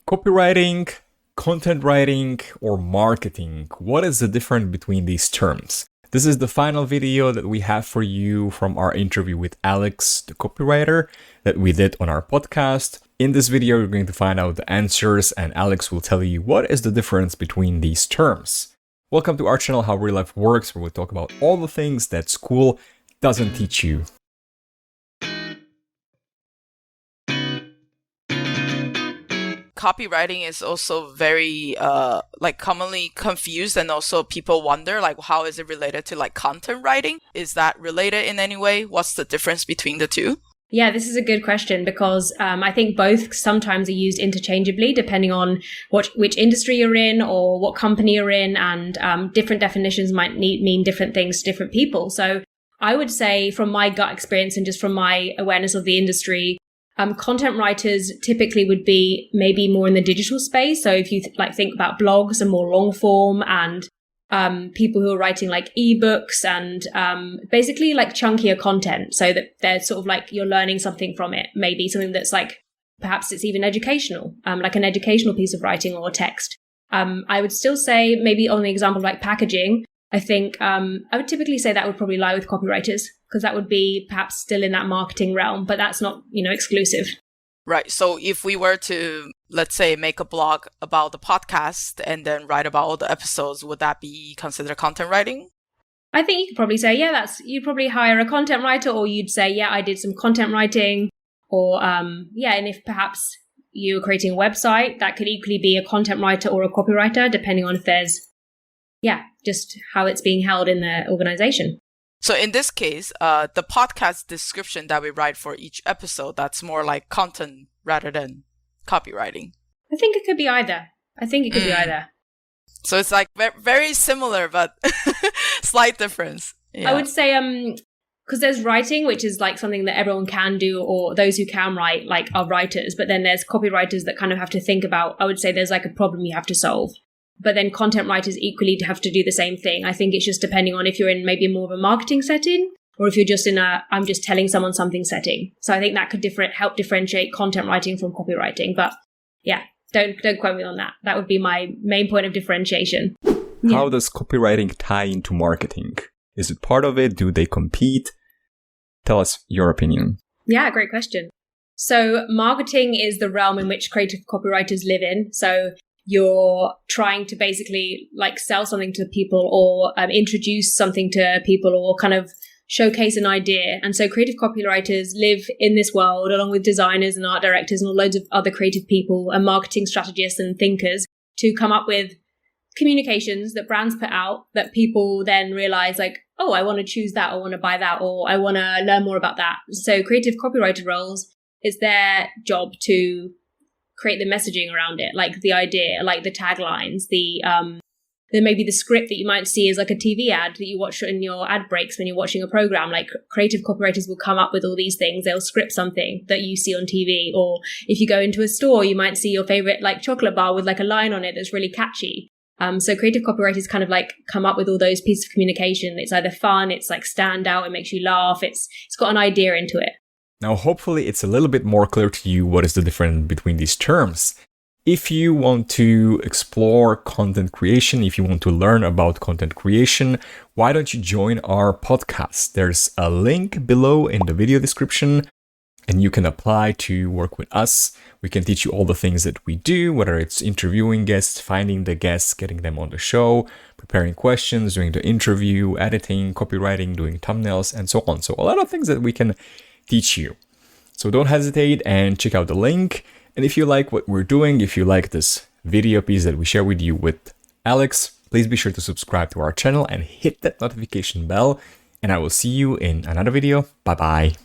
Copywriting, content writing, or marketing? What is the difference between these terms? This is the final video that we have for you from our interview with Alix, the copywriter, that we did on our podcast. In this video, you're going to find out the answers, and Alix will tell you what is the difference between these terms. Welcome to our channel, How Real Life Works, where we talk about all the things that school doesn't teach you. Copywriting is also very commonly confused, and also people wonder how is it related to content writing? Is that related in any way? What's the difference between the two? Yeah, this is a good question because I think both sometimes are used interchangeably depending on which industry you're in or what company you're in, and different definitions might mean different things to different people. So I would say from my gut experience and just from my awareness of the industry, content writers typically would be maybe more in the digital space. So if you think about blogs and more long form, and people who are writing ebooks and basically chunkier content, so that they're sort of you're learning something from it, maybe something that's perhaps it's even educational, like an educational piece of writing or text. I would still say maybe on the example of packaging, I think I would typically say that would probably lie with copywriters, because that would be perhaps still in that marketing realm, but that's not, exclusive. Right. So if we were to, let's say, make a blog about the podcast and then write about all the episodes, would that be considered content writing? I think you could probably say, yeah, you'd probably hire a content writer, or you'd say, yeah, I did some content writing, or and if perhaps you're creating a website, that could equally be a content writer or a copywriter, depending on if there's, just how it's being held in the organization. So in this case, the podcast description that we write for each episode, that's more like content rather than copywriting. I think it could be either. So it's very similar, but slight difference. Yeah. I would say, because there's writing, which is something that everyone can do, or those who can write are writers. But then there's copywriters that kind of have to think about, I would say there's a problem you have to solve. But then content writers equally have to do the same thing. I think it's just depending on if you're in maybe more of a marketing setting, or if you're just in I'm just telling someone something setting. So I think that could help differentiate content writing from copywriting. But yeah, don't quote me on that. That would be my main point of differentiation. How does copywriting tie into marketing? Is it part of it? Do they compete? Tell us your opinion. Yeah, great question. So marketing is the realm in which creative copywriters live in. So you're trying to basically sell something to people, or introduce something to people, or kind of showcase an idea. And so creative copywriters live in this world along with designers and art directors and loads of other creative people and marketing strategists and thinkers to come up with communications that brands put out that people then realize oh, I want to choose that, or want to buy that, or I want to learn more about that. So creative copywriter roles, it's their job to create the messaging around it, the idea, the taglines, then maybe the script that you might see is a TV ad that you watch in your ad breaks when you're watching a program. Creative copywriters will come up with all these things. They'll script something that you see on TV, or if you go into a store, you might see your favorite chocolate bar with a line on it that's really catchy. So creative copywriters kind of come up with all those pieces of communication. It's either fun, it's stand out, it makes you laugh, it's got an idea into it. Now, hopefully it's a little bit more clear to you what is the difference between these terms. If you want to explore content creation, if you want to learn about content creation, why don't you join our podcast? There's a link below in the video description, and you can apply to work with us. We can teach you all the things that we do, whether it's interviewing guests, finding the guests, getting them on the show, preparing questions, doing the interview, editing, copywriting, doing thumbnails, and so on. So a lot of things that we can teach you. So don't hesitate and check out the link. And if you like what we're doing, if you like this video piece that we share with you with Alix, please be sure to subscribe to our channel and hit that notification bell. And I will see you in another video. Bye bye.